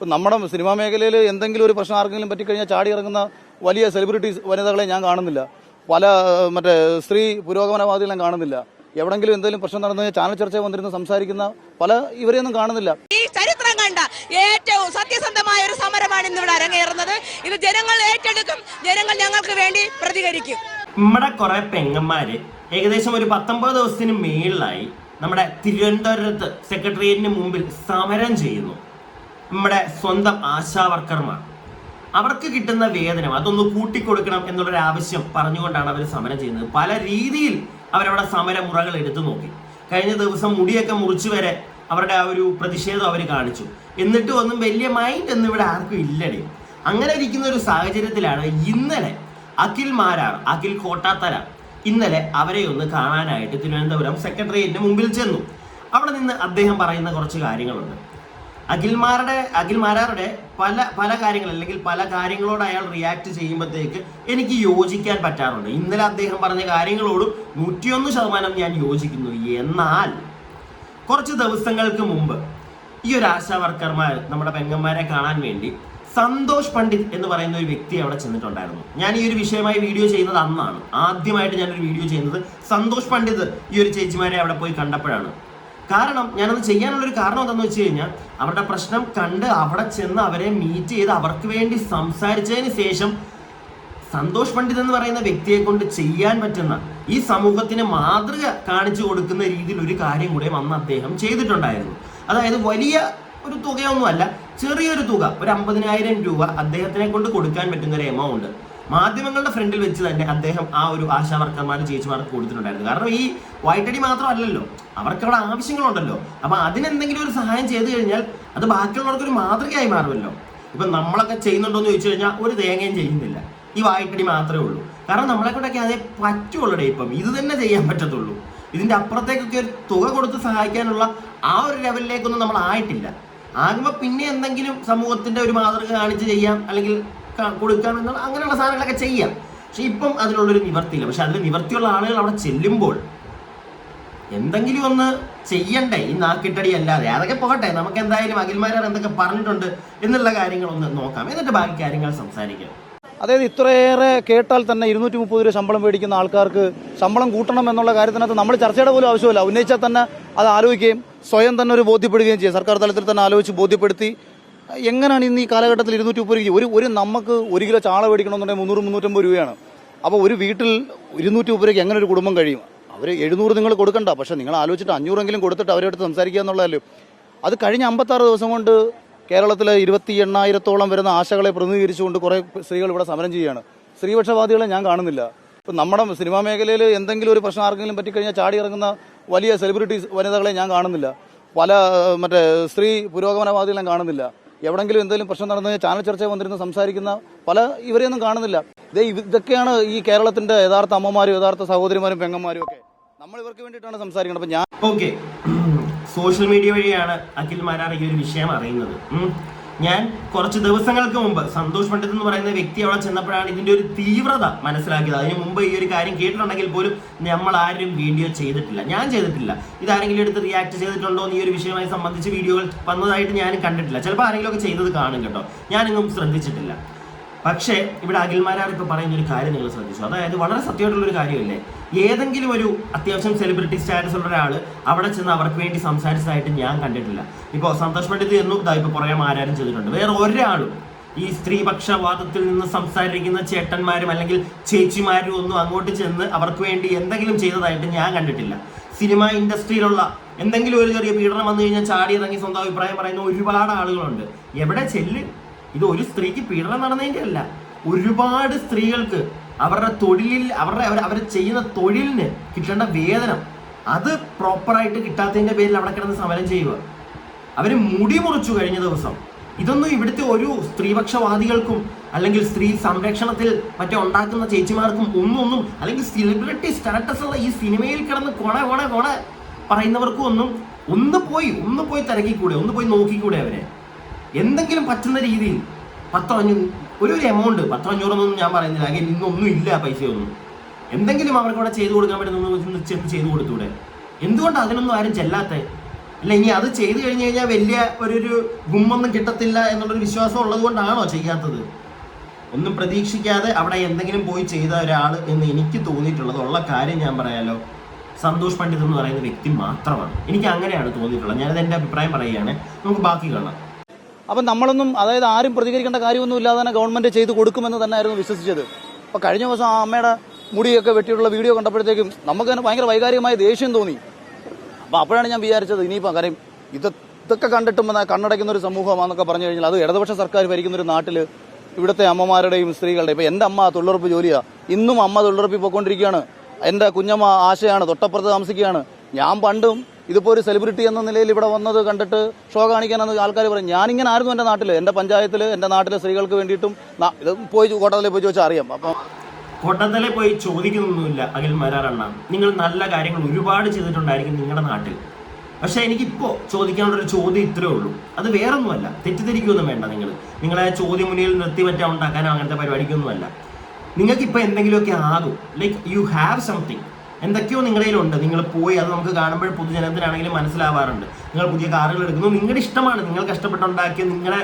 നമ്മുടെ സിനിമാ മേഖലയിൽ എന്തെങ്കിലും ഒരു പ്രശ്നം ആർക്കെങ്കിലും പറ്റിക്കഴിഞ്ഞാൽ ചാടി ഇറങ്ങുന്ന വലിയ സെലിബ്രിറ്റീസ് വനിതകളെ ഞാൻ കാണുന്നില്ല. പല മറ്റേ സ്ത്രീ പുരോഗമനവാദികളെ കാണുന്നില്ല. എവിടെങ്കിലും എന്തെങ്കിലും പ്രശ്നം നടന്നു ചാനൽ ചർച്ച വന്നിരുന്ന് സംസാരിക്കുന്ന പല ഇവരെയൊന്നും കാണുന്നില്ല. ഈ ചരിത്രം കണ്ട ഏറ്റവും സത്യസന്ധമായ ഒരു സമരമാണ് ഇന്നിവിടെ അരങ്ങേറുന്നത്. ഇത് ജനങ്ങൾ ഏറ്റെടുക്കും. ജനങ്ങൾ ഞങ്ങൾക്ക് വേണ്ടി പ്രതികരിക്കും. നമ്മുടെ കുറെ പെങ്ങന്മാര് ഏകദേശം ഒരു 19 ദിവസത്തിന് മേളിലായി നമ്മുടെ തിരുവനന്തപുരത്ത് സെക്രട്ടേറിയറ്റിന് മുമ്പിൽ സമരം ചെയ്യുന്നു. നമ്മുടെ സ്വന്തം ആശാവർക്കർമാർ അവർക്ക് കിട്ടുന്ന വേതനം അതൊന്ന് കൂട്ടിക്കൊടുക്കണം എന്നുള്ളൊരു ആവശ്യം പറഞ്ഞുകൊണ്ടാണ് അവർ സമരം ചെയ്യുന്നത്. പല രീതിയിൽ അവരവിടെ സമരമുറകൾ എടുത്തു നോക്കി. കഴിഞ്ഞ ദിവസം മുടിയൊക്കെ മുറിച്ചു വരെ അവരുടെ ആ ഒരു പ്രതിഷേധം അവർ കാണിച്ചു. എന്നിട്ടും ഒന്നും വലിയ മൈൻഡ് ഒന്നും ഇവിടെ ആർക്കും ഇല്ലടി. അങ്ങനെ ഇരിക്കുന്ന ഒരു സാഹചര്യത്തിലാണ് ഇന്നലെ അഖിൽ കോട്ടാത്തല ഇന്നലെ അവരെ ഒന്ന് കാണാനായിട്ട് തിരുവനന്തപുരം സെക്രട്ടേറിയറ്റിന് മുമ്പിൽ ചെന്നു. അവിടെ നിന്ന് അദ്ദേഹം പറയുന്ന കുറച്ച് കാര്യങ്ങളുണ്ട്. അഖിൽമാരാരുടെ പല കാര്യങ്ങൾ അല്ലെങ്കിൽ പല കാര്യങ്ങളോട് അയാൾ റിയാക്ട് ചെയ്യുമ്പോഴത്തേക്ക് എനിക്ക് യോജിക്കാൻ പറ്റാറുണ്ട്. ഇന്നലെ അദ്ദേഹം പറഞ്ഞ കാര്യങ്ങളോട് 101% ഞാൻ യോജിക്കുന്നു. എന്നാൽ കുറച്ച് ദിവസങ്ങൾക്ക് മുമ്പ് ഈ ഒരു ആശാവർക്കർമാർ നമ്മുടെ പെങ്ങന്മാരെ കാണാൻ വേണ്ടി സന്തോഷ് പണ്ഡിറ്റ് എന്ന് പറയുന്ന ഒരു വ്യക്തി അവിടെ ചെന്നിട്ടുണ്ടായിരുന്നു. ഞാൻ ഈ ഒരു വിഷയമായി വീഡിയോ ചെയ്യുന്നത് അന്നാണ്. ആദ്യമായിട്ട് ഞാനൊരു വീഡിയോ ചെയ്യുന്നത് സന്തോഷ് പണ്ഡിറ്റ് ഈ ഒരു ചേച്ചിമാരെ അവിടെ പോയി കണ്ടപ്പോഴാണ്. കാരണം ഞാനത് ചെയ്യാനുള്ളൊരു കാരണം എന്താണെന്ന് വെച്ച് കഴിഞ്ഞാൽ അവരുടെ പ്രശ്നം കണ്ട് അവിടെ ചെന്ന് അവരെ മീറ്റ് ചെയ്ത് അവർക്ക് വേണ്ടി സംസാരിച്ചതിന് ശേഷം സന്തോഷ് പണ്ഡിറ്റ് എന്ന് പറയുന്ന വ്യക്തിയെ കൊണ്ട് ചെയ്യാൻ പറ്റുന്ന ഈ സമൂഹത്തിന് മാതൃക കാണിച്ചു കൊടുക്കുന്ന രീതിയിൽ ഒരു കാര്യം കൂടെ അന്ന് അദ്ദേഹം ചെയ്തിട്ടുണ്ടായിരുന്നു. അതായത് വലിയ ഒരു തുകയൊന്നുമല്ല, ചെറിയൊരു തുക, ഒരു 50,000 രൂപ അദ്ദേഹത്തിനെ കൊണ്ട് കൊടുക്കാൻ പറ്റുന്ന ഒരു എമൗണ്ട് മാധ്യമങ്ങളുടെ ഫ്രണ്ടിൽ വെച്ച് തന്നെ അദ്ദേഹം ആ ഒരു ആശാവർക്കർമാരും ചേച്ചിമാർക്ക് കൊടുത്തിട്ടുണ്ടായിരുന്നു. കാരണം ഈ വൈറ്റടി മാത്രമല്ലല്ലോ, അവർക്ക് അവിടെ ആവശ്യങ്ങളുണ്ടല്ലോ. അപ്പൊ അതിനെന്തെങ്കിലും ഒരു സഹായം ചെയ്തു കഴിഞ്ഞാൽ അത് ബാക്കിയുള്ളവർക്കൊരു മാതൃകയായി മാറുമല്ലോ. ഇപ്പൊ നമ്മളൊക്കെ ചെയ്യുന്നുണ്ടോ എന്ന് ചോദിച്ചു കഴിഞ്ഞാൽ ഒരു തേങ്ങയും ചെയ്യുന്നില്ല, ഈ വായ്പടി മാത്രമേ ഉള്ളൂ. കാരണം നമ്മളെ കൊണ്ടൊക്കെ അതേ പറ്റുള്ളൂ. ഇപ്പം ഇത് തന്നെ ചെയ്യാൻ പറ്റത്തുള്ളൂ. ഇതിന്റെ അപ്പുറത്തേക്കൊക്കെ ഒരു തുക കൊടുത്ത് സഹായിക്കാനുള്ള ആ ഒരു ലെവലിലേക്കൊന്നും നമ്മൾ ആയിട്ടില്ല. ആകുമ്പോൾ പിന്നെ എന്തെങ്കിലും സമൂഹത്തിന്റെ ഒരു മാതൃക കാണിച്ച് ചെയ്യാം, അല്ലെങ്കിൽ കൊടുക്കാം എന്നുള്ള അങ്ങനെയുള്ള സാധനങ്ങളൊക്കെ ചെയ്യാം. പക്ഷെ ഇപ്പം അതിനുള്ളൊരു നിവർത്തിയില്ല. പക്ഷെ അതിൽ നിവർത്തിയുള്ള ആളുകൾ അവിടെ ചെല്ലുമ്പോൾ എന്തെങ്കിലും ഒന്ന് ചെയ്യണ്ടേ, ഈ നാക്കിട്ടടി അല്ലാതെ. അതൊക്കെ പോകട്ടെ, നമുക്ക് എന്തായാലും അഖിൽമാരാർ എന്തൊക്കെ പറഞ്ഞിട്ടുണ്ട് എന്നുള്ള കാര്യങ്ങളൊന്ന് നോക്കാം, എന്നിട്ട് ബാക്കി കാര്യങ്ങൾ സംസാരിക്കാം. അതായത് ഇത്രയേറെ കേട്ടാൽ തന്നെ 230 രൂപ ശമ്പളം മേടിക്കുന്ന ആൾക്കാർക്ക് ശമ്പളം കൂട്ടണം എന്നുള്ള കാര്യത്തിനകത്ത് നമ്മൾ ചർച്ചയുടെ പോലും ആവശ്യമില്ല. ഉന്നയിച്ചാൽ തന്നെ അത് ആലോചിക്കുകയും സ്വയം തന്നെ ഒരു ബോധ്യപ്പെടുകയും ചെയ്യും. സർക്കാർ തലത്തിൽ തന്നെ ആലോചിച്ച് ബോധ്യപ്പെടുത്തി എങ്ങനെയാണ് ഇന്ന് ഈ കാലഘട്ടത്തിൽ 230 രൂപ ഒരു നമുക്ക് 1 കിലോ ചാള മേടിക്കണമെന്നുണ്ടെങ്കിൽ 300-350 രൂപയാണ്. അപ്പോൾ ഒരു വീട്ടിൽ 230 രൂപയ്ക്ക് എങ്ങനെ ഒരു കുടുംബം കഴിയും? അവർ 700 നിങ്ങൾ കൊടുക്കണ്ട, പക്ഷേ നിങ്ങൾ ആലോചിച്ചിട്ട് 500 കൊടുത്തിട്ട് അവരുടെ അടുത്ത് സംസാരിക്കുക എന്നുള്ളതല്ലോ. അത് കഴിഞ്ഞ 56 ദിവസം കൊണ്ട് കേരളത്തിലെ 28,000-ഓളം വരുന്ന ആശകളെ പ്രതിനിധീകരിച്ചുകൊണ്ട് കുറേ സ്ത്രീകൾ ഇവിടെ സമരം ചെയ്യുകയാണ്. സ്ത്രീപക്ഷവാദികളെ ഞാൻ കാണുന്നില്ല. ഇപ്പം നമ്മുടെ സിനിമാ മേഖലയിൽ എന്തെങ്കിലും ഒരു പ്രശ്നം ആർക്കെങ്കിലും പറ്റിക്കഴിഞ്ഞാൽ ചാടി ഇറങ്ങുന്ന വലിയ സെലിബ്രിറ്റീസ് വനിതകളെ ഞാൻ കാണുന്നില്ല. പല മറ്റേ സ്ത്രീ പുരോഗമനവാദികളെ കാണുന്നില്ല. എവിടെങ്കിലും എന്തെങ്കിലും പ്രശ്നം നടന്നു ചാനൽ ചർച്ച വന്നിരുന്ന് സംസാരിക്കുന്ന പല ഇവരെയൊന്നും കാണുന്നില്ല. ഇതൊക്കെയാണ് ഈ കേരളത്തിന്റെ യഥാർത്ഥ അമ്മമാരും യഥാർത്ഥ സഹോദരിമാരും പെങ്ങന്മാരും ഒക്കെ. നമ്മൾ ഇവർക്ക് വേണ്ടിയിട്ടാണ് സംസാരിക്കുന്നത്. അപ്പം ഞാൻ സോഷ്യൽ മീഡിയ വഴിയാണ് അഖിൽമാരാർ ഈ ഒരു വിഷയം അറിയുന്നത്. ഞാൻ കുറച്ച് ദിവസങ്ങൾക്ക് മുമ്പ് സന്തോഷ് പണ്ഡിറ്റ് എന്ന് പറയുന്ന വ്യക്തി അവിടെ ചെന്നപ്പോഴാണ് ഇതിന്റെ ഒരു തീവ്രത മനസ്സിലാക്കിയത്. അതിന് മുമ്പ് ഈ ഒരു കാര്യം കേട്ടിട്ടുണ്ടെങ്കിൽ പോലും നമ്മൾ ആരും വീഡിയോ ചെയ്തിട്ടില്ല, ഞാൻ ചെയ്തിട്ടില്ല. ഇതാരെങ്കിലും എടുത്ത് റിയാക്ട് ചെയ്തിട്ടുണ്ടോ എന്ന് ഈ ഒരു വിഷയവുമായി സംബന്ധിച്ച് വീഡിയോകൾ വന്നതായിട്ട് ഞാൻ കണ്ടിട്ടില്ല. ചിലപ്പോൾ ആരെങ്കിലും ഒക്കെ ചെയ്തത് കാണും കേട്ടോ, ഞാനൊന്നും ശ്രദ്ധിച്ചിട്ടില്ല. പക്ഷേ ഇവിടെ അഖിൽമാരാർ ഇപ്പോൾ പറയുന്ന ഒരു കാര്യം നിങ്ങൾ ശ്രദ്ധിച്ചു. അതായത് വളരെ സത്യമായിട്ടുള്ളൊരു കാര്യമല്ലേ, ഏതെങ്കിലും ഒരു അത്യാവശ്യം സെലിബ്രിറ്റി സ്റ്റാറ്റസ് ഉള്ള ഒരാൾ അവിടെ ചെന്ന് അവർക്ക് വേണ്ടി സംസാരിച്ചതായിട്ട് ഞാൻ കണ്ടിട്ടില്ല. ഇപ്പോൾ സന്തോഷ് പണ്ഡിറ്റ് എന്നും ഇപ്പോൾ കുറേ ആരാരും ചെയ്തിട്ടുണ്ട്. വേറെ ഒരാളും ഈ സ്ത്രീപക്ഷവാദത്തിൽ നിന്ന് സംസാരിക്കുന്ന ചേട്ടന്മാരും അല്ലെങ്കിൽ ചേച്ചിമാരും ഒന്നും അങ്ങോട്ട് ചെന്ന് അവർക്ക് വേണ്ടി എന്തെങ്കിലും ചെയ്തതായിട്ട് ഞാൻ കണ്ടിട്ടില്ല. സിനിമ ഇൻഡസ്ട്രിയിലുള്ള എന്തെങ്കിലും ഒരു ചെറിയ പീഡനം വന്നു കഴിഞ്ഞാൽ ചാടി ഇറങ്ങി സ്വന്തം അഭിപ്രായം പറയുന്ന ഒരുപാട് ആളുകളുണ്ട്. എവിടെ ചെല്ല്? ഇത് ഒരു സ്ത്രീക്ക് പീഡനം നടന്നതിൻ്റെ അല്ല, ഒരുപാട് സ്ത്രീകൾക്ക് അവരുടെ തൊഴിലിൽ അവർ ചെയ്യുന്ന തൊഴിലിന് കിട്ടേണ്ട വേതനം അത് പ്രോപ്പറായിട്ട് കിട്ടാത്തതിൻ്റെ പേരിൽ അവിടെ കിടന്ന് സമരം ചെയ്യുക. അവർ മുടി മുറിച്ചു കഴിഞ്ഞ ദിവസം. ഇതൊന്നും ഇവിടുത്തെ ഒരു സ്ത്രീപക്ഷവാദികൾക്കും അല്ലെങ്കിൽ സ്ത്രീ സംരക്ഷണത്തിൽ മറ്റേ ഉണ്ടാക്കുന്ന ചേച്ചിമാർക്കും ഒന്നും അല്ലെങ്കിൽ സെലിബ്രിറ്റി സ്റ്റാറ്റസ് ഉള്ള ഈ സിനിമയിൽ കിടന്ന് കൊണ പറയുന്നവർക്കും ഒന്ന് പോയി തിരക്കിക്കൂടെ, ഒന്ന് പോയി നോക്കിക്കൂടെ അവരെ? എന്തെങ്കിലും പറ്റുന്ന രീതിയിൽ 10-500 ഒരു എമൗണ്ട് 10-500 ഞാൻ പറയുന്നില്ല, അങ്ങനെ ഇന്നൊന്നും ഇല്ല പൈസയൊന്നും. എന്തെങ്കിലും അവർക്ക് അവിടെ ചെയ്തു കൊടുക്കാൻ പറ്റുന്ന ചെന്ന് ചെയ്തു കൊടുത്തൂടെ? എന്തുകൊണ്ടാണ് അതിനൊന്നും ആരും ചെല്ലാത്തേ? അല്ല ഇനി അത് ചെയ്തു കഴിഞ്ഞു കഴിഞ്ഞാൽ വലിയ ഒരു ഗുമ്മൊന്നും കിട്ടത്തില്ല എന്നുള്ളൊരു വിശ്വാസം ഉള്ളത് കൊണ്ടാണോ ചെയ്യാത്തത്? ഒന്നും പ്രതീക്ഷിക്കാതെ അവിടെ എന്തെങ്കിലും പോയി ചെയ്ത ഒരാൾ എന്ന് എനിക്ക് തോന്നിയിട്ടുള്ളത്, ഉള്ള കാര്യം ഞാൻ പറയാലോ, സന്തോഷ് പണ്ഡിറ്റ് എന്ന് പറയുന്ന വ്യക്തി മാത്രമാണ്. എനിക്ക് അങ്ങനെയാണ് തോന്നിയിട്ടുള്ളത്. ഞാനത് എൻ്റെ അഭിപ്രായം പറയുകയാണ്. നമുക്ക് ബാക്കി കാണാം. അപ്പം നമ്മളൊന്നും, അതായത് ആരും പ്രതികരിക്കേണ്ട കാര്യമൊന്നും ഇല്ലാതെ തന്നെ ഗവൺമെന്റ് ചെയ്ത് കൊടുക്കുമെന്ന് തന്നെയായിരുന്നു വിശ്വസിച്ചത്. അപ്പോൾ കഴിഞ്ഞ ദിവസം ആ അമ്മയുടെ മുടിയൊക്കെ വെട്ടിയിട്ടുള്ള വീഡിയോ കണ്ടപ്പോഴത്തേക്കും നമുക്ക് തന്നെ ഭയങ്കര വൈകാരികമായ ദേഷ്യം തോന്നി. അപ്പോൾ അപ്പോഴാണ് ഞാൻ വിചാരിച്ചത് ഇനിയിപ്പോൾ കാര്യം ഇതൊക്കെ കണ്ടിട്ടും കണ്ണടയ്ക്കുന്ന ഒരു സമൂഹമാണെന്നൊക്കെ പറഞ്ഞു കഴിഞ്ഞാൽ അത് ഇടതുപക്ഷ സർക്കാർ ഭരിക്കുന്ന ഒരു നാട്ടിൽ ഇവിടുത്തെ അമ്മമാരുടെയും സ്ത്രീകളുടെയും, ഇപ്പോൾ എൻ്റെ അമ്മ തൊഴിലുറപ്പ് ജോലിയാണ്, ഇന്നും അമ്മ തൊഴിലുറപ്പിൽ പോയിക്കൊണ്ടിരിക്കുകയാണ്. എൻ്റെ കുഞ്ഞമ്മ ആശയാണ്, തൊട്ടപ്പുറത്ത് താമസിക്കുകയാണ്. ഞാൻ പണ്ടും ഇതിപ്പോൾ ഒരു സെലിബ്രിറ്റി എന്ന നിലയിൽ ഇവിടെ വന്നത് കണ്ടിട്ട് ഷോ കാണിക്കാനെന്ന് ആൾക്കാർ പറയും. ഞാനിങ്ങനെ ആയിരുന്നു എൻ്റെ നാട്ടിൽ, എൻ്റെ പഞ്ചായത്തിൽ, എൻ്റെ നാട്ടിലെ സ്ത്രീകൾക്ക് വേണ്ടിയിട്ടും ഇത് പോയി കോട്ടത്തലയിൽ പോയി ചോദിച്ചാൽ അറിയാം. അപ്പം കോട്ടത്തലയിൽ പോയി ചോദിക്കുന്നൊന്നുമില്ല അഖിൽ മാരാറണ്ണ. നിങ്ങൾ നല്ല കാര്യങ്ങൾ ഒരുപാട് ചെയ്തിട്ടുണ്ടായിരിക്കും നിങ്ങളുടെ നാട്ടിൽ. പക്ഷേ എനിക്കിപ്പോൾ ചോദിക്കാനുള്ളൊരു ചോദ്യം ഇത്രയേ ഉള്ളൂ. അത് വേറൊന്നുമല്ല, തെറ്റിദ്ധരിക്കുകയൊന്നും വേണ്ട. നിങ്ങളെ ചോദ്യം മുന്നിൽ നിർത്തി പറ്റാൻ ഉണ്ടാക്കാനോ അങ്ങനത്തെ പരിപാടിക്കൊന്നുമല്ല. നിങ്ങൾക്കിപ്പോൾ എന്തെങ്കിലുമൊക്കെ ആകും, ലൈക്ക് യു ഹാവ് സംതിങ്, എന്തൊക്കെയോ നിങ്ങളുടെ കയ്യിലുണ്ട്. നിങ്ങൾ പോയി അത് നമുക്ക് കാണുമ്പോൾ പൊതുജനത്തിനാണെങ്കിലും മനസ്സിലാവാറുണ്ട്. നിങ്ങൾ പുതിയ കാറുകൾ എടുക്കുന്നു, നിങ്ങളുടെ ഇഷ്ടമാണ്, നിങ്ങൾ കഷ്ടപ്പെട്ടുണ്ടാക്കിയ നിങ്ങളുടെ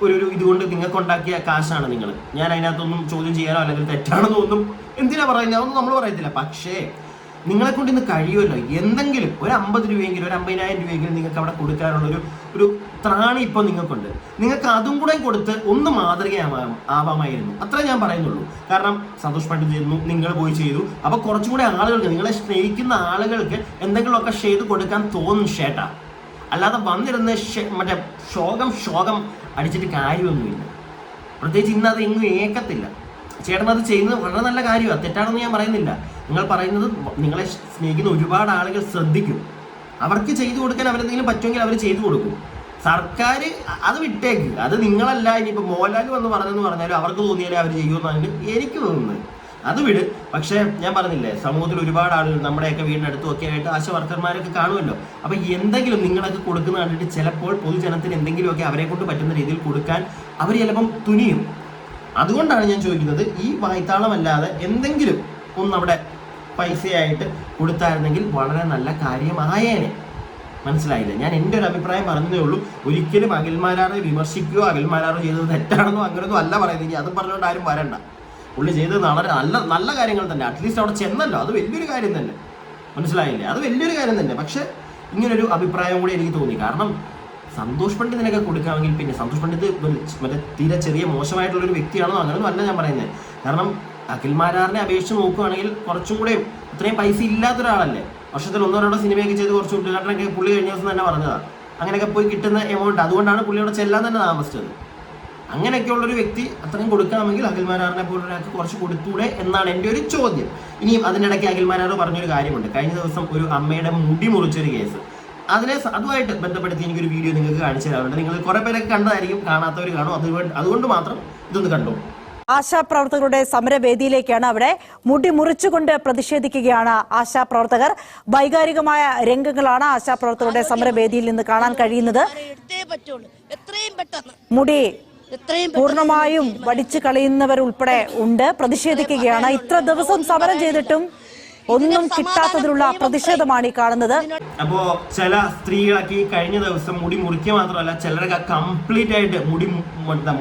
ഒരു ഇതുകൊണ്ട് നിങ്ങൾക്ക് ഉണ്ടാക്കിയ കാശാണ് നിങ്ങൾ. ഞാൻ അതിനകത്തൊന്നും ചോദ്യം ചെയ്യാനോ അല്ലെങ്കിൽ തെറ്റാണെന്നോ ഒന്നും എന്തിനാ പറയുന്നത്, അതൊന്നും നമ്മൾ പറയത്തില്ല. പക്ഷേ നിങ്ങളെ കൊണ്ട് ഇന്ന് കഴിയുമല്ലോ, എന്തെങ്കിലും ഒരു 50 രൂപയെങ്കിലും ഒരു 50,000 രൂപയെങ്കിലും നിങ്ങൾക്ക് അവിടെ കൊടുക്കാനുള്ളൊരു ത്രാണി ഇപ്പോൾ നിങ്ങൾക്കുണ്ട്. നിങ്ങൾക്ക് അതും കൂടെ കൊടുത്ത് ഒന്ന് മാതൃകയാവാമായിരുന്നു, അത്രേ ഞാൻ പറയുന്നുള്ളൂ. കാരണം സന്തോഷ് പണ്ഡിറ്റ് ചെയ്യുന്നു, നിങ്ങൾ പോയി ചെയ്തു. അപ്പോൾ കുറച്ചും കൂടെ ആളുകൾക്ക്, നിങ്ങളെ സ്നേഹിക്കുന്ന ആളുകൾക്ക് എന്തെങ്കിലുമൊക്കെ ചെയ്ത് കൊടുക്കാൻ തോന്നും ചേട്ടാ. അല്ലാതെ വന്നിരുന്ന് മറ്റേ ശോകം അടിച്ചിട്ട് കാര്യമൊന്നുമില്ല. പ്രത്യേകിച്ച് ഇന്ന് അത് എങ്ങും ഏക്കത്തില്ല. ചേട്ടൻ അത് ചെയ്യുന്നത് വളരെ നല്ല കാര്യമാണ്, തെറ്റാണെന്ന് ഞാൻ പറയുന്നില്ല. നിങ്ങൾ പറയുന്നത് നിങ്ങളെ സ്നേഹിക്കുന്ന ഒരുപാട് ആളുകൾ ശ്രദ്ധിക്കും. അവർക്ക് ചെയ്തു കൊടുക്കാൻ അവരെന്തെങ്കിലും പറ്റുമെങ്കിൽ അവർ ചെയ്തു കൊടുക്കും. സർക്കാർ അത് വിട്ടേക്ക്, അത് നിങ്ങളല്ല. ഇനിയിപ്പോൾ മോഹൻലാൽ വന്ന് പറഞ്ഞെന്ന് പറഞ്ഞാലും അവർക്ക് തോന്നിയാലേ അവർ ചെയ്യുമെന്നാണ് എനിക്ക് തോന്നുന്നത്. അത് വിട്. പക്ഷേ ഞാൻ പറഞ്ഞില്ലേ, സമൂഹത്തിൽ ഒരുപാട് ആളുകൾ നമ്മുടെയൊക്കെ വീടിനടുത്തും ഒക്കെ ആയിട്ട് ആശാ വർക്കർമാരൊക്കെ കാണുമല്ലോ. അപ്പോൾ എന്തെങ്കിലും നിങ്ങളൊക്കെ കൊടുക്കുന്ന കണ്ടിട്ട് ചിലപ്പോൾ പൊതുജനത്തിന് എന്തെങ്കിലുമൊക്കെ അവരെ കൊണ്ട് പറ്റുന്ന രീതിയിൽ കൊടുക്കാൻ അവർ ചിലപ്പം തുനിയും. അതുകൊണ്ടാണ് ഞാൻ ചോദിക്കുന്നത്, ഈ വായ്ത്താളമല്ലാതെ എന്തെങ്കിലും ഒന്നവിടെ പൈസയായിട്ട് കൊടുത്തായിരുന്നെങ്കിൽ വളരെ നല്ല കാര്യമായേനെ. മനസ്സിലായില്ലേ? ഞാൻ എൻ്റെ ഒരു അഭിപ്രായം പറഞ്ഞതേ ഉള്ളൂ. ഒരിക്കലും അഖിൽമാരാറെ വിമർശിക്കുകയോ അഖിൽമാരാറ് ചെയ്തത് തെറ്റാണെന്നോ അങ്ങനെയൊന്നും അല്ല പറയുന്നത്. ഇനി അതും പറഞ്ഞുകൊണ്ട് ആരും വരണ്ട. പുള്ളി ചെയ്തത് വളരെ നല്ല കാര്യങ്ങൾ തന്നെ. അറ്റ്ലീസ്റ്റ് അവിടെ ചെന്നല്ലോ, അത് വലിയൊരു കാര്യം തന്നെ. മനസ്സിലായില്ലേ? അത് വലിയൊരു കാര്യം തന്നെ. പക്ഷെ ഇങ്ങനൊരു അഭിപ്രായം കൂടി എനിക്ക് തോന്നി. കാരണം സന്തോഷ് പണ്ഡിറ്റിനൊക്കെ കൊടുക്കാമെങ്കിൽ, പിന്നെ സന്തോഷ് പണ്ഡിറ്റ് മറ്റേ തീരെ ചെറിയ മോശമായിട്ടുള്ളൊരു വ്യക്തിയാണെന്നോ അങ്ങനെയൊന്നും അല്ല ഞാൻ പറയുന്നത്. കാരണം അഖിൽമാരാറിനെ അപേക്ഷിച്ച് നോക്കുകയാണെങ്കിൽ കുറച്ചും കൂടെ ഇത്രയും പൈസ ഇല്ലാത്തൊരാളല്ലേ. വർഷത്തിൽ 1-2 സിനിമയൊക്കെ ചെയ്ത് കുറച്ച് ഉദ്ഘാടനമൊക്കെ പുള്ളി കഴിഞ്ഞ ദിവസം തന്നെ പറഞ്ഞതാണ്. അങ്ങനെയൊക്കെ പോയി കിട്ടുന്ന എമൗണ്ട്, അതുകൊണ്ടാണ് പുള്ളിയോടെ ചെല്ലാൻ തന്നെ താമസിച്ചത്. അങ്ങനെയൊക്കെയുള്ളൊരു വ്യക്തി അത്രയും കൊടുക്കാമെങ്കിൽ അഖിൽമാരാറിനെ പോലൊരാൾക്ക് കുറച്ച് കൊടുത്തൂടെ എന്നാണ് എൻ്റെ ഒരു ചോദ്യം. ഇനിയും അതിനിടയ്ക്ക് അഖിൽമാരാർ പറഞ്ഞൊരു കാര്യമുണ്ട്. കഴിഞ്ഞ ദിവസം ഒരു അമ്മയുടെ മുടി മുറിച്ചൊരു കേസ്, അതുമായിട്ട് ബന്ധപ്പെടുത്തി എനിക്കൊരു വീഡിയോ നിങ്ങൾക്ക് കാണിച്ചു തരാറുണ്ട്. നിങ്ങൾ കുറേ പേരൊക്കെ കണ്ടതായിരിക്കും, കാണാത്തവർ കാണും. അതുകൊണ്ട് മാത്രം ഇതൊന്ന് കണ്ടോ. ആശാപ്രവർത്തകരുടെ സമരവേദിയിലേക്കാണ്. അവിടെ മുടി മുറിച്ചുകൊണ്ട് പ്രതിഷേധിക്കുകയാണ് ആശാപ്രവർത്തകർ. വൈകാരികമായ രംഗങ്ങളാണ് ആശാപ്രവർത്തകരുടെ സമരവേദിയിൽ നിന്ന് കാണാൻ കഴിയുന്നത്. മുടി പൂർണ്ണമായും വടിച്ചു കളയുന്നവരുൾപ്പെടെ ഉണ്ട്, പ്രതിഷേധിക്കുകയാണ്. ഇത്ര ദിവസം സമരം ചെയ്തിട്ടും ഒന്നും കിട്ടാത്തതിലുള്ള പ്രതിഷേധമാണ് ഈ കാണുന്നത്. അപ്പോ ചില സ്ത്രീകളൊക്കെ ഈ കഴിഞ്ഞ ദിവസം മുടി മുറിക്കുക മാത്രമല്ല, ചിലരൊക്കെ കംപ്ലീറ്റ് ആയിട്ട് മുടി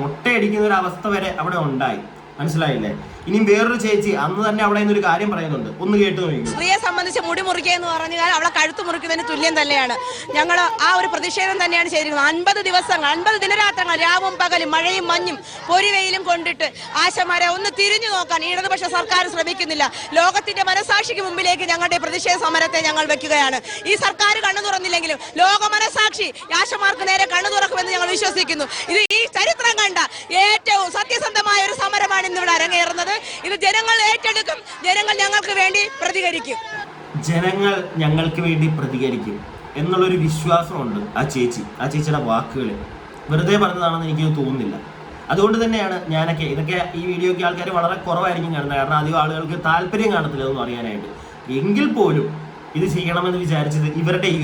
മുട്ടയടിക്കുന്ന ഒരു അവസ്ഥ വരെ അവിടെ ഉണ്ടായി. മനസ്സിലായില്ലേ? ഇനിയും വേറൊരു ചേച്ചി അന്ന് തന്നെ അവിടെ നിന്നൊരു കാര്യം പറയുന്നുണ്ട്, ഒന്ന് കേട്ട് നോക്കിക്കോ. സ്ത്രീയെ സംബന്ധിച്ച് മുടി മുറിക്കുക എന്ന് പറഞ്ഞാൽ അവളെ കഴുത്ത് മുറിക്കുന്നതിന് തുല്യം തന്നെയാണ്. ഞങ്ങൾ ആ ഒരു പ്രതിഷേധം തന്നെയാണ് ചെയ്തിരിക്കുന്നത്. 50 ദിവസങ്ങൾ, 50 ദിനരാത്രങ്ങൾ, രാവും പകലും, മഴയും മഞ്ഞും പൊരിവെയിലും കൊണ്ടിട്ട് ആശമാരെ ഒന്ന് തിരിഞ്ഞു നോക്കാൻ ഇടതുപക്ഷ സർക്കാർ ശ്രമിക്കുന്നില്ല. ലോകത്തിന്റെ മനസാക്ഷിക്ക് മുമ്പിലേക്ക് ഞങ്ങളുടെ പ്രതിഷേധ സമരത്തെ ഞങ്ങൾ വെക്കുകയാണ്. ഈ സർക്കാർ കണ്ണു തുറന്നില്ലെങ്കിലും ലോക മനസാക്ഷി ആശമാർക്ക് നേരെ കണ്ണു തുറക്കുമെന്ന് ഞങ്ങൾ വിശ്വസിക്കുന്നു. ഇത് ഈ ചരിത്രം കണ്ട ഏറ്റവും സത്യസന്ധമായ ഒരു സമരമാണ് ഇന്നിവിടെ അരങ്ങേറുന്നത്. ഇത് ജനങ്ങൾ ഏറ്റെടുക്കും, ജനങ്ങൾ ഞങ്ങൾക്ക് വേണ്ടി പ്രതികരിക്കും, ജനങ്ങൾ ഞങ്ങൾക്ക് വേണ്ടി പ്രതികരിക്കും എന്നുള്ളൊരു വിശ്വാസമുണ്ട് ആ ചേച്ചിയുടെ വാക്കുകളിൽ. വെറുതെ പറഞ്ഞതാണെന്ന് എനിക്ക് തോന്നുന്നില്ല. അതുകൊണ്ട് തന്നെയാണ് ഇതൊക്കെ ഈ വീഡിയോയ്ക്ക് ആൾക്കാർ വളരെ കുറവായിരിക്കും കാണുന്നത്. കാരണം അധികം ആളുകൾക്ക് താല്പര്യം കാണത്തില്ല അതൊന്നും അറിയാനായിട്ട്. എങ്കിൽ പോലും ഇത് ചെയ്യണമെന്ന് വിചാരിച്ചത് ഇവരുടെ ഈ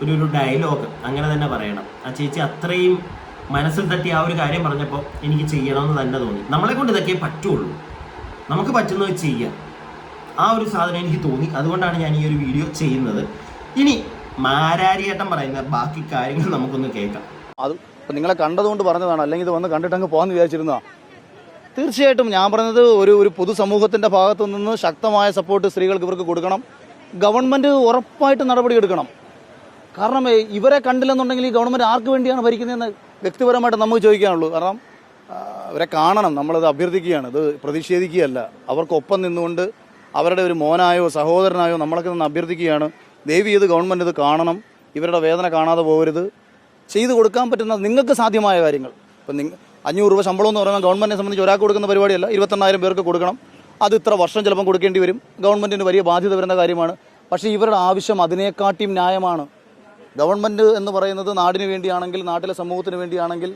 ഒരു ഡയലോഗ് അങ്ങനെ തന്നെ പറയണം. ആ ചേച്ചി അത്രയും മനസ്സിൽ തട്ടി ആ ഒരു കാര്യം പറഞ്ഞപ്പോൾ എനിക്ക് ചെയ്യണമെന്ന് തന്നെ തോന്നി. നമ്മളെ കൊണ്ട് ഇതൊക്കെ പറ്റുള്ളൂ, നമുക്ക് പറ്റുന്നത് ചെയ്യാം. ആ ഒരു സാധനം എനിക്ക് തോന്നി. അതുകൊണ്ടാണ് ഞാൻ ഈ ഒരു വീഡിയോ ചെയ്യുന്നത്. ഇനി മാരാരിയേട്ടൻ പറയുന്ന ബാക്കി കാര്യങ്ങൾ നമുക്കൊന്ന് കേൾക്കാം. അത് ഇപ്പം നിങ്ങളെ കണ്ടതുകൊണ്ട് പറഞ്ഞതാണ്, അല്ലെങ്കിൽ ഇത് വന്ന് കണ്ടിട്ടങ്ങ് പോകാമെന്ന് വിചാരിച്ചിരുന്നതാ. തീർച്ചയായിട്ടും ഞാൻ പറഞ്ഞത് ഒരു പൊതുസമൂഹത്തിൻ്റെ ഭാഗത്തു നിന്ന് ശക്തമായ സപ്പോർട്ട് സ്ത്രീകൾക്ക് ഇവർക്ക് കൊടുക്കണം. ഗവൺമെൻറ് ഉറപ്പായിട്ട് നടപടിയെടുക്കണം. കാരണം ഇവരെ കണ്ടില്ലെന്നുണ്ടെങ്കിൽ ഈ ഗവൺമെൻറ് ആർക്ക് വേണ്ടിയാണ് ഭരിക്കുന്നതെന്ന് വ്യക്തിപരമായിട്ട് നമുക്ക് ചോദിക്കാനുള്ളൂ. കാരണം ഇവരെ കാണണം, നമ്മളത് അഭ്യർത്ഥിക്കുകയാണ്, ഇത് പ്രതിഷേധിക്കുകയല്ല. അവർക്കൊപ്പം നിന്നുകൊണ്ട് അവരുടെ ഒരു മോനായോ സഹോദരനായോ നമ്മളൊക്കെ നിന്ന് അഭ്യർത്ഥിക്കുകയാണ്, ദയവ് ചെയ്ത് ഗവൺമെൻറ് ഇത് കാണണം, ഇവരുടെ വേദന കാണാതെ പോകരുത്. ചെയ്തു കൊടുക്കാൻ പറ്റുന്ന നിങ്ങൾക്ക് സാധ്യമായ കാര്യങ്ങൾ. ഇപ്പം 500 രൂപ ശമ്പളം എന്ന് പറയുമ്പോൾ ഗവൺമെൻറ്റിനെ സംബന്ധിച്ച് ഒരാൾക്ക് കൊടുക്കുന്ന പരിപാടിയല്ല, 28,000 പേർക്ക് കൊടുക്കണം. അത് ഇത്ര വർഷം ചിലപ്പം കൊടുക്കേണ്ടി വരും. ഗവൺമെൻറ്റിന് വലിയ ബാധ്യത വരുന്ന കാര്യമാണ്. പക്ഷേ ഇവരുടെ ആവശ്യം അതിനേക്കാട്ടിയും ന്യായമാണ്. ഗവൺമെൻറ് എന്ന് പറയുന്നത് നാടിന് വേണ്ടിയാണെങ്കിൽ, നാട്ടിലെ സമൂഹത്തിന് വേണ്ടിയാണെങ്കിൽ,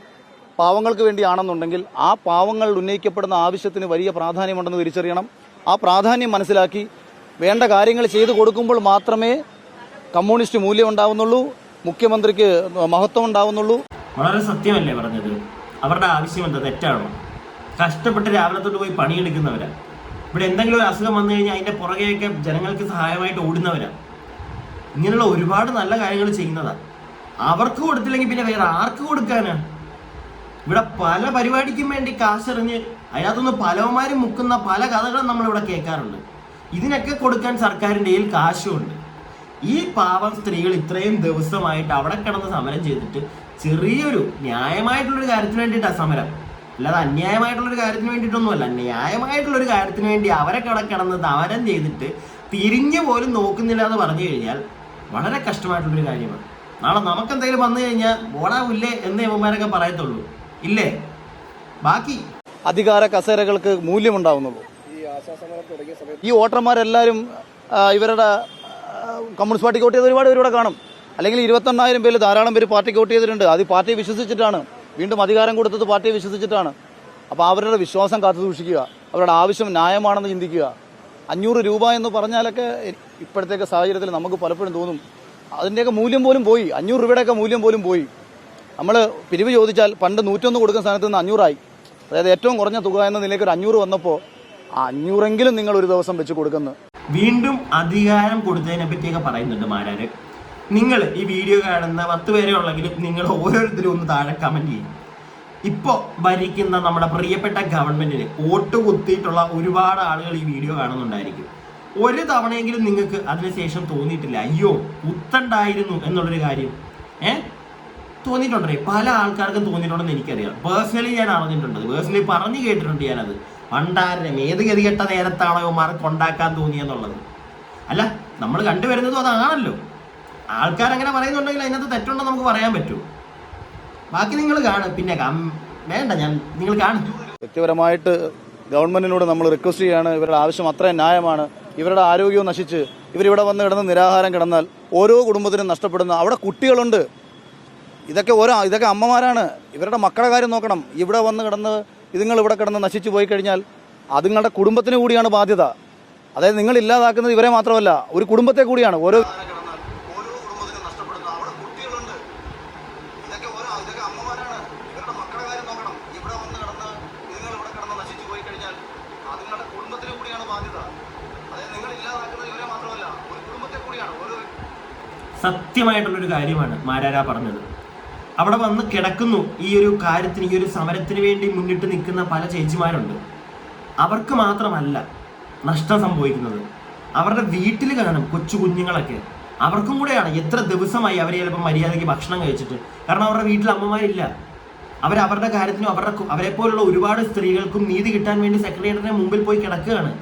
പാവങ്ങൾക്ക് വേണ്ടിയാണെന്നുണ്ടെങ്കിൽ ആ പാവങ്ങൾ ഉന്നയിക്കപ്പെടുന്ന ആവശ്യത്തിന് വലിയ പ്രാധാന്യമുണ്ടെന്ന് തിരിച്ചറിയണം. ആ പ്രാധാന്യം മനസ്സിലാക്കി വേണ്ട കാര്യങ്ങൾ ചെയ്തു കൊടുക്കുമ്പോൾ മാത്രമേ കമ്മ്യൂണിസ്റ്റ് മൂല്യം ഉണ്ടാവുന്നുള്ളൂ, മുഖ്യമന്ത്രിക്ക് മഹത്വം ഉണ്ടാവുന്നുള്ളൂ. വളരെ സത്യമല്ലേ പറഞ്ഞത്? അവരുടെ ആവശ്യം എന്താ? തെറ്റാണോ? കഷ്ടപ്പെട്ട് രാവിലെ തൊട്ട് പോയി പണിയെടുക്കുന്നവരാ. ഇവിടെ എന്തെങ്കിലും ഒരു അസുഖം വന്നു കഴിഞ്ഞാൽ അതിൻ്റെ പുറകെയൊക്കെ ജനങ്ങൾക്ക് സഹായമായിട്ട് ഓടുന്നവരാ. ഇങ്ങനെയുള്ള ഒരുപാട് നല്ല കാര്യങ്ങൾ ചെയ്യുന്നതാണ്. അവർക്ക് കൊടുത്തില്ലെങ്കിൽ പിന്നെ വേറെ ആർക്ക് കൊടുക്കാനാ? ഇവിടെ പല പരിപാടിക്കും വേണ്ടി കാശെറിഞ്ഞ് അതിനകത്തുനിന്ന് പലവന്മാരും മുക്കുന്ന പല കഥകളും നമ്മളിവിടെ കേൾക്കാറുണ്ട്. ഇതിനൊക്കെ കൊടുക്കാൻ സർക്കാരിൻ്റെ കയ്യിൽ കാശുമുണ്ട്. ഈ പാവം സ്ത്രീകൾ ഇത്രയും ദിവസമായിട്ട് അവിടെ കിടന്ന് സമരം ചെയ്തിട്ട് ചെറിയൊരു ന്യായമായിട്ടുള്ളൊരു കാര്യത്തിന് വേണ്ടിയിട്ടാണ് സമരം, അല്ലാതെ അന്യായമായിട്ടുള്ളൊരു കാര്യത്തിന് വേണ്ടിയിട്ടൊന്നുമല്ല. ന്യായമായിട്ടുള്ളൊരു കാര്യത്തിന് വേണ്ടി അവരെ കിടന്ന് സമരം ചെയ്തിട്ട് തിരിഞ്ഞു പോലും നോക്കുന്നില്ല എന്ന് പറഞ്ഞു കഴിഞ്ഞാൽ വളരെ കഷ്ടമായിട്ടുള്ളൊരു കാര്യമാണ്. നാളെ നമുക്കെന്തെങ്കിലും വന്നു കഴിഞ്ഞാൽ ഓടാവില്ലേ എന്ന് ഇവന്മാരൊക്കെ പറയത്തുള്ളൂ, ഇല്ലേ? ബാക്കി അധികാര കസേരകൾക്ക് മൂല്യമുണ്ടാവുന്നുള്ളൂ. ഈ വോട്ടർമാരെല്ലാവരും ഇവരുടെ കമ്മ്യൂണിസ്റ്റ് പാർട്ടിക്ക് വോട്ട് ചെയ്ത് ഒരുപാട് പേരിവിടെ കാണും. അല്ലെങ്കിൽ 28,000 പേര് ധാരാളം പേര് പാർട്ടിക്ക് വോട്ട് ചെയ്തിട്ടുണ്ട്. അത് പാർട്ടിയെ വിശ്വസിച്ചിട്ടാണ്, വീണ്ടും അധികാരം കൊടുത്തത് പാർട്ടിയെ വിശ്വസിച്ചിട്ടാണ്. അപ്പോൾ അവരുടെ വിശ്വാസം കാത്തു സൂക്ഷിക്കുക, അവരുടെ ആവശ്യം ന്യായമാണെന്ന് ചിന്തിക്കുക. 500 രൂപ എന്ന് പറഞ്ഞാലൊക്കെ ഇപ്പോഴത്തേക്ക് സാഹചര്യത്തിൽ നമുക്ക് പലപ്പോഴും തോന്നും അതിൻ്റെയൊക്കെ മൂല്യം പോലും പോയി, 500 രൂപയുടെയൊക്കെ മൂല്യം പോലും പോയി. നമ്മൾ പിരിവ് ചോദിച്ചാൽ പണ്ട് 101 കൊടുക്കുന്ന സ്ഥാനത്ത് നിന്ന് 500 ആയി. അതായത് ഏറ്റവും കുറഞ്ഞ തുക എന്ന നിലയ്ക്ക് ഒരു 500 വന്നപ്പോൾ 500എങ്കിലും നിങ്ങൾ ഒരു ദിവസം വെച്ച് കൊടുക്കുന്നു. വീണ്ടും അധികാരം കൊടുത്തതിനെ പറ്റിയൊക്കെ പറയുന്നുണ്ട് മാരാര്. നിങ്ങൾ ഈ വീഡിയോ കാണുന്ന 10 പേരെ ഉള്ളെങ്കിലും നിങ്ങൾ ഓരോരുത്തരും ഒന്ന് താഴെ കമൻറ്റ് ചെയ്യും. ഇപ്പോൾ ഭരിക്കുന്ന നമ്മുടെ പ്രിയപ്പെട്ട ഗവൺമെൻറ്റിന് വോട്ട് കുത്തിയിട്ടുള്ള ഒരുപാട് ആളുകൾ ഈ വീഡിയോ കാണുന്നുണ്ടായിരിക്കും. ഒരു തവണയെങ്കിലും നിങ്ങൾക്ക് അതിനുശേഷം തോന്നിയിട്ടില്ല അയ്യോ കുത്തണ്ടായിരുന്നു എന്നുള്ളൊരു കാര്യം? തോന്നിയിട്ടുണ്ടേ? പല ആൾക്കാർക്കും തോന്നിയിട്ടുണ്ടെന്ന് എനിക്കറിയാം. പേഴ്സണലി ഞാൻ അറിഞ്ഞിട്ടുണ്ട്, പേഴ്സണലി പറഞ്ഞു കേട്ടിട്ടുണ്ട് ഞാനത്. പണ്ടാരം ഏത് ഗതികെട്ട നേരത്താണോ ഇവന്മാർക്ക് ഉണ്ടാക്കാൻ തോന്നിയെന്നുള്ളത്. അല്ല, നമ്മൾ കണ്ടുവരുന്നതും അതാണല്ലോ. ആൾക്കാരങ്ങനെ പറയുന്നുണ്ടെങ്കിൽ അതിനകത്ത് തെറ്റുണ്ടെന്ന് നമുക്ക് പറയാൻ പറ്റുമോ? ബാക്കി നിങ്ങൾ കാണും, പിന്നെ വേണ്ട, നിങ്ങൾ കാണും. വ്യക്തിപരമായിട്ട് ഗവൺമെൻറ്റിനോട് നമ്മൾ റിക്വസ്റ്റ് ചെയ്യാണ്, ഇവരുടെ ആവശ്യം അത്രയും ന്യായമാണ്. ഇവരുടെ ആരോഗ്യവും നശിച്ച് ഇവരിവിടെ വന്ന് കിടന്ന് നിരാഹാരം കിടന്നാൽ ഓരോ കുടുംബത്തിനും നഷ്ടപ്പെടുന്ന, അവിടെ കുട്ടികളുണ്ട്, ഇതൊക്കെ അമ്മമാരാണ്, ഇവരുടെ മക്കളുടെ കാര്യം നോക്കണം. ഇവിടെ വന്ന് കിടന്ന് ഇതുങ്ങൾ ഇവിടെ കിടന്ന് നശിച്ചു പോയി കഴിഞ്ഞാൽ അതുങ്ങളുടെ കുടുംബത്തിന് കൂടിയാണ് ബാധ്യത. അതായത് നിങ്ങൾ ഇല്ലാതാക്കുന്നത് ഇവരെ മാത്രമല്ല, ഒരു കുടുംബത്തെ കൂടിയാണ്. ഓരോ സത്യമായിട്ടുള്ളൊരു കാര്യമാണ് മാരാര പറഞ്ഞത്. അവിടെ വന്ന് കിടക്കുന്നു ഈ ഒരു കാര്യത്തിന്, ഈ ഒരു സമരത്തിന് വേണ്ടി മുന്നിട്ട് നിൽക്കുന്ന പല ചേച്ചിമാരുണ്ട്. അവർക്ക് മാത്രമല്ല നഷ്ടം സംഭവിക്കുന്നത്, അവരുടെ വീട്ടിൽ കാണും കൊച്ചു കുഞ്ഞുങ്ങളൊക്കെ, അവർക്കും കൂടെയാണ്. എത്ര ദിവസമായി അവർ ചിലപ്പോൾ മര്യാദയ്ക്ക് ഭക്ഷണം കഴിച്ചിട്ട്, കാരണം അവരുടെ വീട്ടിൽ അമ്മമാരില്ല. അവരുടെ കാര്യത്തിനും അവരെ പോലുള്ള ഒരുപാട് സ്ത്രീകൾക്കും നീതി കിട്ടാൻ വേണ്ടി സെക്രട്ടറിയുടെ മുമ്പിൽ പോയി കിടക്കുകയാണ്.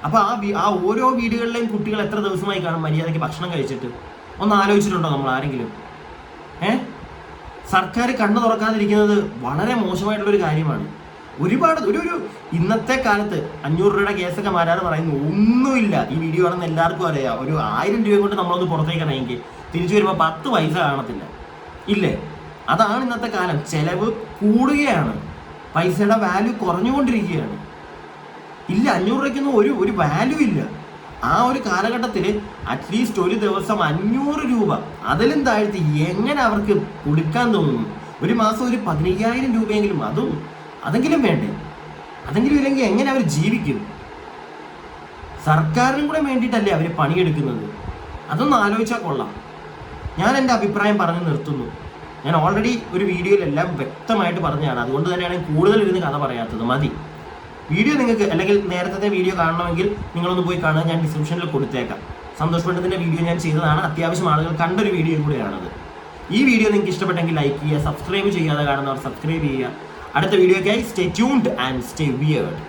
അപ്പോൾ ആ ഓരോ വീടുകളിലെയും കുട്ടികൾ എത്ര ദിവസമായി കാണും മര്യാദയ്ക്ക് ഭക്ഷണം കഴിച്ചിട്ട്? ഒന്ന് ആലോചിച്ചിട്ടുണ്ടോ നമ്മൾ ആരെങ്കിലും? സർക്കാർ കണ്ണു തുറക്കാതിരിക്കുന്നത് വളരെ മോശമായിട്ടുള്ളൊരു കാര്യമാണ്. ഒരുപാട് ഒരു ഇന്നത്തെ കാലത്ത് 500 രൂപയുടെ കേസൊക്കെ മാരാറ് പറയുന്നു ഒന്നുമില്ല. ഈ വീഡിയോ ആണെന്ന് എല്ലാവർക്കും അറിയാം. ഒരു 1000 രൂപ കൊണ്ട് നമ്മളൊന്ന് പുറത്തേക്ക് ഇറങ്ങിയെങ്കിൽ തിരിച്ചു വരുമ്പോൾ 10 പൈസ കാണത്തില്ല, ഇല്ലേ? അതാണ് ഇന്നത്തെ കാലം. ചെലവ് കൂടുകയാണ്, പൈസയുടെ വാല്യൂ കുറഞ്ഞുകൊണ്ടിരിക്കുകയാണ്. ഇല്ല, 500 രൂപയ്ക്കൊന്നും ഒരു വാല്യൂ ഇല്ല. ആ ഒരു കാലഘട്ടത്തിൽ അറ്റ്ലീസ്റ്റ് ഒരു ദിവസം 500 രൂപ അതിലും താഴ്ത്തി എങ്ങനെ അവർക്ക് കൊടുക്കാൻ തോന്നുന്നു? ഒരു മാസം ഒരു 15,000 രൂപയെങ്കിലും അതെങ്കിലും വേണ്ടേ? അതെങ്കിലും ഇല്ലെങ്കിൽ എങ്ങനെ അവർ ജീവിക്കും? സർക്കാരിനും കൂടെ വേണ്ടിയിട്ടല്ലേ അവർ പണിയെടുക്കുന്നത്? അതൊന്ന് ആലോചിച്ചാൽ കൊള്ളാം. ഞാൻ എൻ്റെ അഭിപ്രായം പറഞ്ഞു നിർത്തുന്നു. ഞാൻ ഓൾറെഡി ഒരു വീഡിയോയിലെല്ലാം വ്യക്തമായിട്ട് പറഞ്ഞതാണ്. അതുകൊണ്ട് തന്നെയാണ് കൂടുതൽ ഇരുന്ന് കഥ പറയാത്തത്. മതി. വീഡിയോ നിങ്ങൾക്ക് അല്ലെങ്കിൽ നേരത്തെ വീഡിയോ കാണണമെങ്കിൽ നിങ്ങളൊന്ന് പോയി കാണുക. ഞാൻ ഡിസ്ക്രിപ്ഷനിൽ കൊടുത്തേക്കാം. സന്തോഷ് പണ്ഡിറ്റിൻ്റെ വീഡിയോ ഞാൻ ചെയ്തതാണ്. അത്യാവശ്യം ആളുകൾ കണ്ടൊരു വീഡിയോ കൂടെയാണത്. ഈ വീഡിയോ നിങ്ങൾക്ക് ഇഷ്ടപ്പെട്ടെങ്കിൽ ലൈക്ക് ചെയ്യുക, സബ്സ്ക്രൈബ് ചെയ്യാതെ കാണുന്നവർ സബ്സ്ക്രൈബ് ചെയ്യുക. അടുത്ത വീഡിയോയ്ക്കായി stay tuned and stay weird.